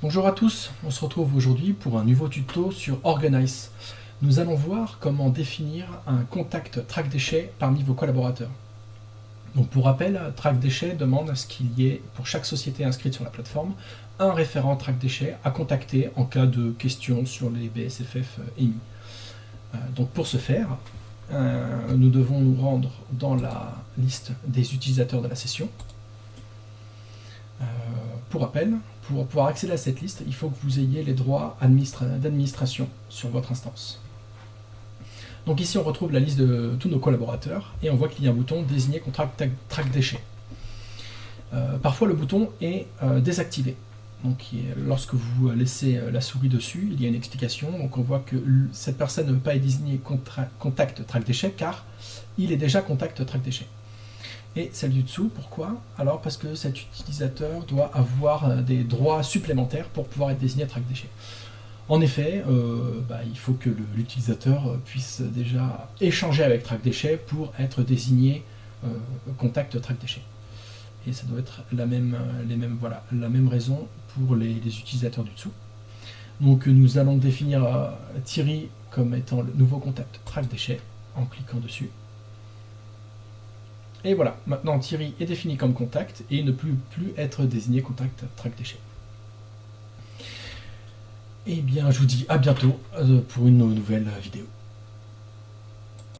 Bonjour à tous, on se retrouve aujourd'hui pour un nouveau tuto sur Organize. Nous allons voir comment définir un contact track déchets parmi vos collaborateurs. Donc pour rappel, track déchets demande à ce qu'il y ait, pour chaque société inscrite sur la plateforme, un référent track déchets à contacter en cas de questions sur les BSFF émis. Donc pour ce faire, nous devons nous rendre dans la liste des utilisateurs de la session. Pour rappel, pour pouvoir accéder à cette liste, il faut que vous ayez les droits d'administration sur votre instance. Donc ici on retrouve la liste de tous nos collaborateurs et on voit qu'il y a un bouton désigné contact track déchets. Parfois le bouton est désactivé. Donc lorsque vous laissez la souris dessus, il y a une explication. Donc on voit que cette personne ne peut pas être désignée contact track déchets car il est déjà contact track déchets. Et celle du dessous, pourquoi? Alors parce que cet utilisateur doit avoir des droits supplémentaires pour pouvoir être désigné track déchets. En effet, il faut que l'utilisateur puisse déjà échanger avec track déchets pour être désigné contact track déchets. Et ça doit être la même raison pour les utilisateurs du dessous. Donc nous allons définir Thierry comme étant le nouveau contact track déchets en cliquant dessus. Et voilà, maintenant Thierry est défini comme contact et il ne peut plus être désigné contact track déchets. Et bien je vous dis à bientôt pour une nouvelle vidéo.